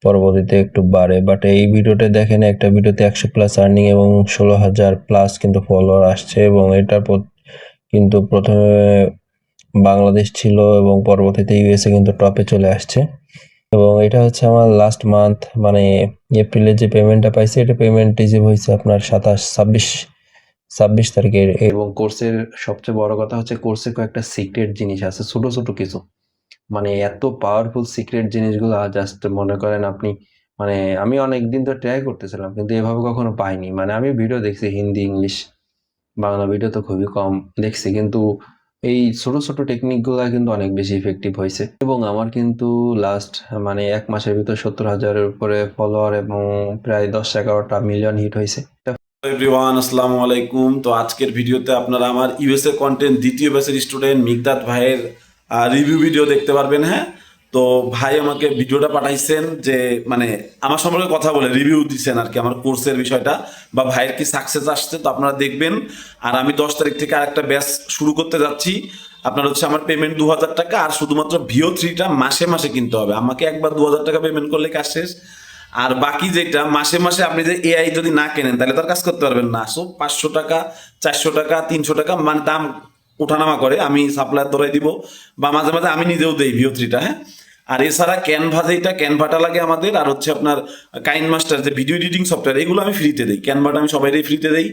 পরবর্তীতে একটু বাড়ে, বাট এই ভিডিওতে দেখেন একটা ভিডিওতে 100+ আর্নিং এবং 16,000+ কিন্তু ফলোয়ার আসছে, এবং এটার কিন্তু প্রথমে বাংলাদেশ ছিল এবং পরবর্তীতে ইউএসএ কিন্তু টপে চলে আসছে। এবং এটা হচ্ছে আমার লাস্ট মান্থ, মানে এপ্রিলে যে পেমেন্টটা পাইছি, এটা পেমেন্ট রিসিভ হয়েছে আপনার 26 তারিখে। এবং কোর্সের সবচেয়ে বড় কথা হচ্ছে কোর্সে কয়েকটা সিক্রেট জিনিস আছে, ছোট ছোট কিছু, মানে এত পাওয়ারফুল সিক্রেট জিনিসগুলো জাস্ট মনে করেন আপনি, মানে আমি অনেক দিন তো ট্রাই করতেছিলাম কিন্তু এভাবে কখনো পাইনি। মানে আমি ভিডিও দেখছি হিন্দি, ইংলিশ, বাংলা ভিডিও তো খুবই কম দেখছি, কিন্তু এই ছোট ছোট টেকনিকগুলো কিন্তু অনেক বেশি ইফেক্টিভ হয়েছে। এবং আমার কিন্তু লাস্ট মানে 1 মাসের ভিতর 70,000-এর উপরে ফলোয়ার এবং প্রায় 10-11টা মিলিয়ন হিট হয়েছে। এভরিওয়ান, আসসালামু আলাইকুম। তো আজকের ভিডিওতে আপনারা আমার ইউএসএ কন্টেন্ট দ্বিতীয় ব্যাচের স্টুডেন্ট মিকদাত ভাইয়ের রিভিউ ভিডিও দেখতে পারবেন। হ্যাঁ, তো ভাই আমাকে ভিডিওটা পাঠাইছেন যে মানে আমার সম্পর্কে কথা বলে রিভিউ দিচ্ছেন আর কি, আমার কোর্সের বিষয়টা বা ভাইয়ের কি সাকসেস আসছে, তো আপনারা দেখবেন। আর আমি 10 তারিখ থেকে আরেকটা ব্যাচ শুরু করতে যাচ্ছি। আপনার হচ্ছে আমার পেমেন্ট 2,000 টাকা, আর শুধুমাত্র VO3টা মাসে মাসে কিনতে হবে। আমাকে একবার 2,000 টাকা পেমেন্ট করলে কাজ শেষ। আর বাকি যেটা মাসে মাসে আপনি যে এআই যদি না কেনেন তাহলে তো আর কাজ করতে পারবেন না। সো 500 টাকা, 400 টাকা, 300 টাকা মানে দাম ওঠানামা করে, আমি সাপ্লায়ার ধরাই দিব বা মাঝে মাঝে আমি নিজেও দেই VO3টা। হ্যাঁ, আর এছাড়া ক্যানভা, যেটা ক্যানভাটা লাগে আমাদের, আর হচ্ছে আপনার কাইন মাস্টার যে ভিডিও এডিটিং সফটওয়্যার, এগুলো আমি ফ্রিতে দিই। ক্যানভাটা আমি সবাইকেই ফ্রিতে দেই।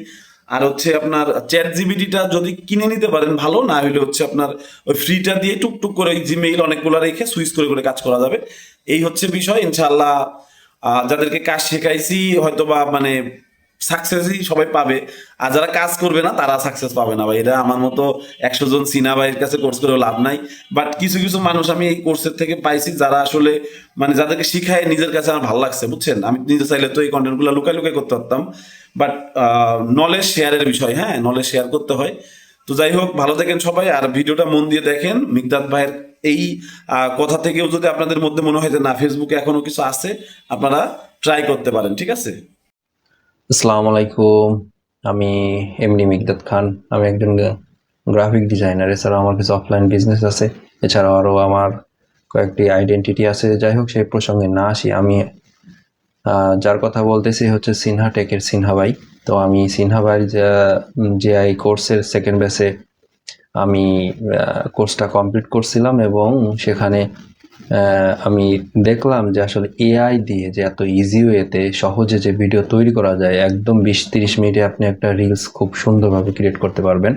আর হচ্ছে আপনার চ্যাট জিপিটিটা যদি কিনে নিতে পারেন ভালো, না হলে হচ্ছে আপনার ওই ফ্রিটা দিয়ে টুকটুক করে জিমেইল অনেকগুলো রেখে সুইচ করে করে কাজ করা যাবে। এই হচ্ছে বিষয়। ইনশাআল্লাহ যাদেরকে কাজ শেখাইছি হয়তো বা মানে সাকসেসই সবাই পাবে, আর যারা কাজ করবে না তারা সাকসেস পাবে না ভাই। এটা আমার মতো 100 জন সিনা ভাইয়ের কাছে কোর্স করেও লাভ নাই। বাট কিছু কিছু মানুষ আমি এই কোর্সের থেকে পাইছি যারা আসলে মানে যাদেরকে শিখায় নিজের কাছে আমার ভালো লাগছে, বুঝছেন। আমি নিজে চাইলে তো এই কন্টেন্টগুলো লুকাই লুকাই করতে পারতাম, বাট নলেজ শেয়ারের বিষয়, হ্যাঁ, নলেজ শেয়ার করতে হয়। তো যাই হোক, ভালো থাকেন সবাই, আর ভিডিওটা মন দিয়ে দেখেন। মিকদাদ ভাইয়ের এই কথা থেকেও যদি আপনাদের মধ্যে মনে হয় যে না, ফেসবুকে এখনো কিছু আছে, আপনারা ট্রাই করতে পারেন, ঠিক আছে। আসসালামু আলাইকুম, আমি এমডি মিকদাত খান। আমি একজন গ্রাফিক ডিজাইনার। এছাড়াও আমার কিছু অফলাইন বিজনেস আছে, এছাড়াও আরও আমার কয়েকটি আইডেন্টিটি আছে। যাই হোক, সেই প্রসঙ্গে না আসি, আমি যার কথা বলতেছি হচ্ছে সিনহা টেকের সিনহা ভাই। তো আমি সিনহা ভাইয়ের জেআই কোর্সের সেকেন্ড ব্যাচে আমি কোর্সটা কমপ্লিট করছিলাম, এবং সেখানে আমি দেখলাম যে আসলে এআই দিয়ে যে এত ইজি ওয়েতে সহজে যে ভিডিও তৈরি করা যায়, একদম 20-30 মিনিটে আপনি একটা রিলস খুব সুন্দরভাবে ক্রিয়েট করতে পারবেন,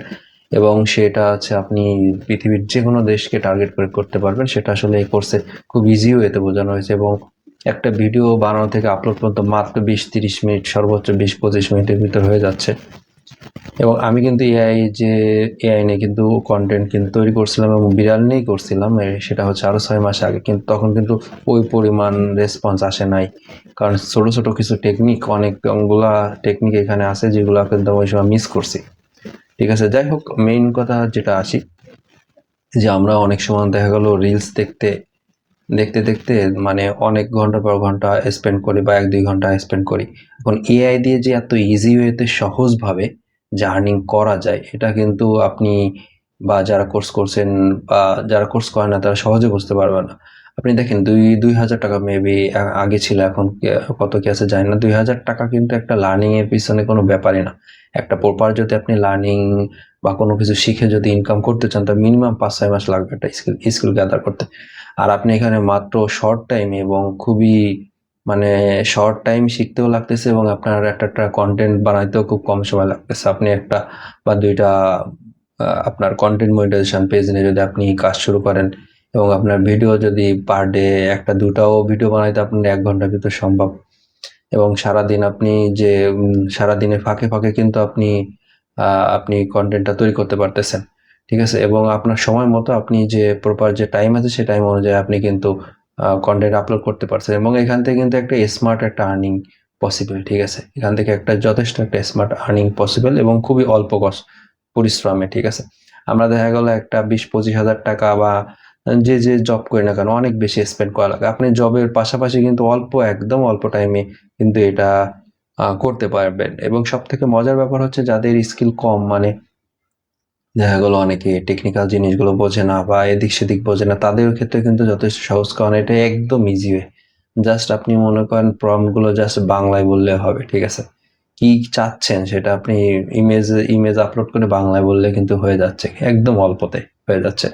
এবং সেটা হচ্ছে আপনি পৃথিবীর যে কোনো দেশকে টার্গেট করে করতে পারবেন। সেটা আসলে এই কোর্সে খুব ইজি ওয়েতে বোঝানো হয়েছে, এবং একটা ভিডিও বানানো থেকে আপলোড পর্যন্ত মাত্র 20-30 মিনিট, সর্বোচ্চ 20-25 মিনিটের ভিতর হয়ে যাচ্ছে। এবং আমি কিন্তু এআই নিয়ে কিন্তু কন্টেন্ট কিন্তু তৈরি করছিলাম এবং বিড়াল নিয়েই করছিলাম। সেটা হচ্ছে আরও 6 মাস আগে, কিন্তু তখন কিন্তু ওই পরিমাণ রেসপন্স আসে নাই, কারণ ছোটো ছোটো কিছু টেকনিক, অনেকগুলা টেকনিক এখানে আছে যেগুলো কিন্তু ওই সময় মিস করছি। ঠিক আছে, যাই হোক, মেইন কথা যেটা আসি, যে আমরা অনেক সময় দেখা গেল রিলস দেখতে দেখতে দেখতে মানে অনেক ঘন্টার পর ঘন্টা স্পেন্ড করি, বা 1-2 ঘন্টা স্পেন্ড করি। এখন এআই দিয়ে যে এত ইজি ওয়েতে সহজভাবে যে আর্নিং করা যায়, এটা কিন্তু আপনি বা যারা কোর্স করছেন বা যারা কোর্স করে না তারা সহজে বুঝতে পারবে না। আপনি দেখেন 2,000 টাকা মেবি আগে ছিল, এখন কত কি আছে জানি না। 2,000 টাকা কিন্তু একটা লার্নিং এর পিছনে কোনো ব্যাপারই না। একটা প্রপার যদি আপনি লার্নিং বা কোনো কিছু শিখে যদি ইনকাম করতে চান, তার মিনিমাম 5-6 মাস লাগবে একটা স্কিল গ্যাদার করতে। আর আপনি এখানে মাত্র শর্ট টাইম এবং খুবই মানে শর্ট টাইম শিখতেও লাগতেছে, এবং আপনার একটা কন্টেন্ট বানাইতেও খুব কম সময় লাগতেছে। আপনি একটা বা দুইটা আপনার কন্টেন্ট মনিটাইজেশন পেজ নিয়ে যদি আপনি কাজ শুরু করেন, এবং আপনার ভিডিও যদি পার ডে একটা দুটাও ভিডিও বানাইতে আপনার 1 ঘন্টার ভিতর সম্ভব। এবং সারাদিন আপনি যে সারাদিনের ফাঁকে ফাঁকে কিন্তু আপনি কন্টেন্টটা তৈরি করতে পারতেছেন। ঠিক আছে, এবং আপনার সময় মতো আপনি যে প্রপার যে টাইম আছে সেই টাইম অনুযায়ী আপনি কিন্তু কন্টেন্ট আপলোড করতে পারছেন, এবং এখান থেকে কিন্তু একটা স্মার্ট একটা আর্নিং পসিবল। ঠিক আছে, এখান থেকে একটা যথেষ্ট একটা স্মার্ট আর্নিং পসিবল, এবং খুবই অল্প পরিশ্রমে। ঠিক আছে, আমরা দেখা গেল একটা 20-25 হাজার টাকা বা যে জব করি না কেন অনেক বেশি স্পেন্ড করা লাগে। আপনি জবের পাশাপাশি কিন্তু একদম অল্প টাইমে কিন্তু এটা করতে পারবেন। এবং সব থেকে মজার ব্যাপার হচ্ছে যাদের স্কিল কম, মানে দেখা গেল অনেকে টেকনিক্যাল জিনিসগুলো বোঝে না বা এদিক সেদিক বোঝে না, তাদের ক্ষেত্রে কিন্তু যথেষ্ট সহজ, কারণ এটা একদম ইজি ওয়ে। জাস্ট আপনি মনে করেন প্রম্পটগুলো জাস্ট বাংলায় বললে হবে, ঠিক আছে? কি চাচ্ছেন সেটা আপনি ইমেজ আপলোড করে বাংলায় বললে কিন্তু হয়ে যাচ্ছে, একদম অল্পতে হয়ে যাচ্ছে,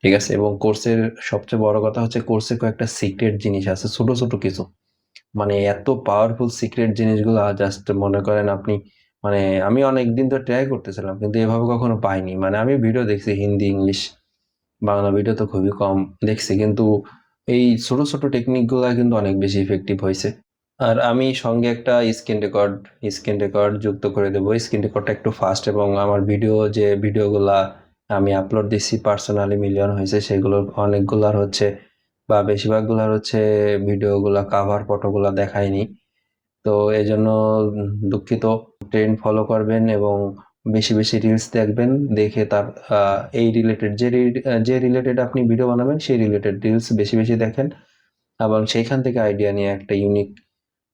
ঠিক আছে? এবং কোর্সের সবচেয়ে বড় কথা হচ্ছে কোর্সে কয়েকটা সিক্রেট জিনিস আছে, ছোট ছোট কিছু, মানে এত পাওয়ারফুল সিক্রেট জিনিসগুলো জাস্ট মনে করেন আপনি, মানে আমি অনেকদিন তো ট্রাই করতেছিলাম কিন্তু এভাবে কখনো পাইনি। মানে আমি ভিডিও দেখছি হিন্দি, ইংলিশ, বাংলা ভিডিও তো খুবই কম দেখছি, কিন্তু এই ছোট ছোট টেকনিকগুলো কিন্তু অনেক বেশি ইফেক্টিভ হয়েছে। আর আমি সঙ্গে একটা স্ক্রিন রেকর্ড যুক্ত করে দেবো। স্ক্রিন রেকর্ডটা একটু ফাস্ট এবং আমার যে ভিডিওগুলা আমি আপলোড দিচ্ছি পার্সোনালি মিলিয়ন হয়েছে, সেগুলোর অনেকগুলার হচ্ছে বা বেশিরভাগগুলার হচ্ছে ভিডিওগুলা কাভার ফটোগুলা দেখায়নি। তো এজন্য দুঃখিত। ট্রেন্ড ফলো করবেন এবং বেশি বেশি রিলস দেখবেন, দেখে তার এই রিলেটেড যে রিলেটেড আপনি ভিডিও বানাবেন সেই রিলেটেড রিলস বেশি বেশি দেখেন এবং সেইখান থেকে আইডিয়া নিয়ে একটা ইউনিক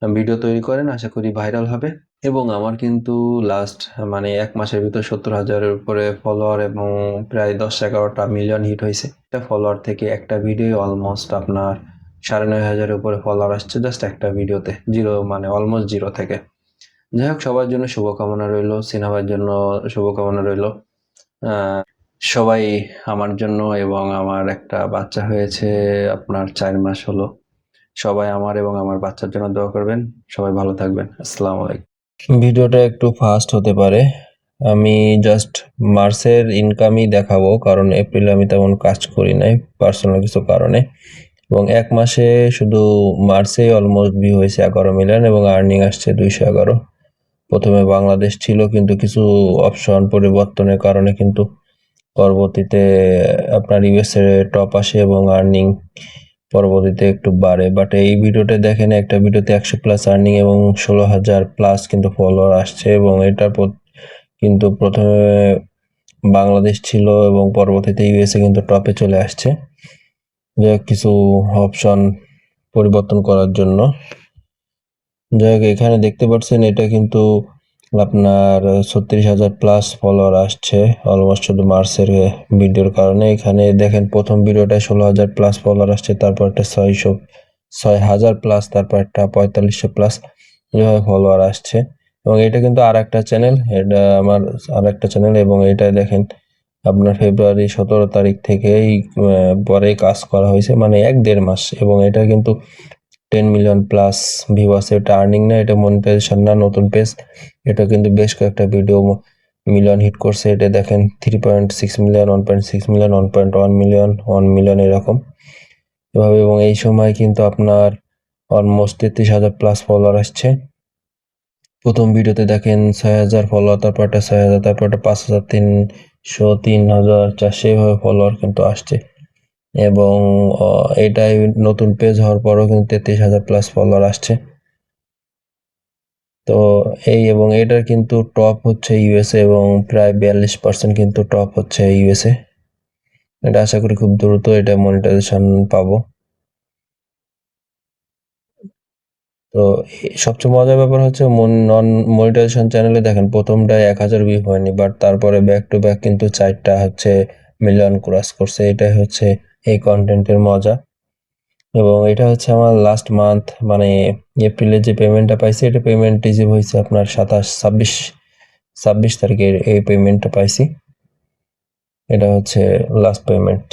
ভিডিও তৈরি করেন, আশা করি ভাইরাল হবে। এবং আমার কিন্তু লাস্ট মানে ১ মাসের ভিতর ৭০,০০০-এর উপরে ফলোয়ার এবং প্রায় ১০-১১টা মিলিয়ন হিট হইছে। একটা ফলোয়ার থেকে একটা ভিডিও অলমোস্ট আপনার ৯,৫০০-এর উপরে ফলোয়ার আসছে জাস্ট একটা ভিডিওতে। মানে অলমোস্ট 0 থেকে। যাই হোক, সবার জন্য শুভকামনা রইলো। সিনা ভাইয়ের জন্য শুভকামনা রইলো। আ সবাই আমার জন্য, এবং আমার একটা বাচ্চা হয়েছে আপনার ৪ মাস হলো। সবাই আমার এবং আমার বাচ্চার জন্য দোয়া করবেন। সবাই ভালো থাকবেন। আসসালামু আলাইকুম। ভিডিওটা একটু ফাস্ট হতে পারে। আমি জাস্ট মার্চের ইনকামই দেখাবো, কারণ এপ্রিলে আমি তেমন কাজ করি নাই পার্সোনাল কিছু কারণে। এবং ১ মাসে শুধু মার্চেই অলমোস্ট ভিউ হয়েছে 11 মিলিয়ন এবং আর্নিং আসছে 211। প্রথমে বাংলাদেশ ছিল, কিন্তু কিছু অপশন পরিবর্তনের কারণে কিন্তু পরবর্তীতে আপনার ইউএসএ টপ আসে এবং আর্নিং পরবর্তীতে একটু বাড়ে। বাট এই ভিডিওতে দেখেন, একটা ভিডিওতে 100+ আর্নিং এবং 16,000+ কিন্তু ফলোয়ার আসছে, এবং এটার কিন্তু প্রথমে বাংলাদেশ ছিল এবং পরবর্তীতে ইউএসএ কিন্তু টপে চলে আসছে, যে কিছু অপশন পরিবর্তন করার জন্য। যাই হোক, এখানে দেখতে পাচ্ছেন এটা কিন্তু আপনার 36,000+ ফলোয়ার আসছে অলমোস্ট শুধু মার্চের ভিডিওর কারণে। এখানে দেখেন প্রথম ভিডিওটায় 16,000+ ফলোয়ার আসছে, তারপর একটা 6,000+, তারপর একটা 4500+, এভাবে ফলোয়ার আসছে। এবং এটা কিন্তু আর একটা চ্যানেল, এটা আমার আর একটা চ্যানেল, এবং এটা দেখেন আপনার ফেব্রুয়ারি 17 তারিখ থেকেই পরে কাজ করা হয়েছে, মানে 1-1.5 মাস, এবং এটা কিন্তু 10 মিলিয়ন প্লাস ভিউ আছে। এটা আর্নিং না, এটা মনিটাইজেশন না, নতুন পেজ। এটা কিন্তু বেশ কয়েকটা ভিডিও মিলিয়ন হিট করছে। এটা দেখেন 3.6 মিলিয়ন, 1.6 মিলিয়ন, 1.1 মিলিয়ন, 1 মিলিয়ন এরকম এভাবে। এবং এই সময় কিন্তু আপনার অলমোস্ট 33,000+ ফলোয়ার আসছে। প্রথম ভিডিওতে দেখেন 6,000 ফলোয়ার, তারপর একটা 6,000, তারপর একটা 5,300, 3,400 এভাবে ফলোয়ার কিন্তু আসছে। এবং এটাই নতুন পেজ হওয়ার পরও কিন্তু 33,000+ ফলোয়ার আসছে। তো এই, এবং এটার কিন্তু টপ হচ্ছে ইউএসএ, এবং প্রায় 42% কিন্তু টপ হচ্ছে ইউএসএ। এটা আশা করি খুব দ্রুত এটা মনিটাইজেশন পাবো। তো সবচেয়ে মজার ব্যাপার হচ্ছে নন মনিটাইজেশন চ্যানেলে দেখেন প্রথমটায় 1,000 ভিউ হয়নি, বাট তারপরে ব্যাক টু ব্যাক কিন্তু 4টা হচ্ছে মিলিয়ন ক্রস করছে। এটাই হচ্ছে এই কন্টেন্টের মজা। এবং এটা হচ্ছে আমার লাস্ট মান্থ, মানে এপ্রিলে যে পেমেন্টটা পাইছি, এটা পেমেন্ট রিসিভ হয়েছে আপনার 26 তারিখে এই পেমেন্টটা পাইছি। এটা হচ্ছে লাস্ট পেমেন্ট।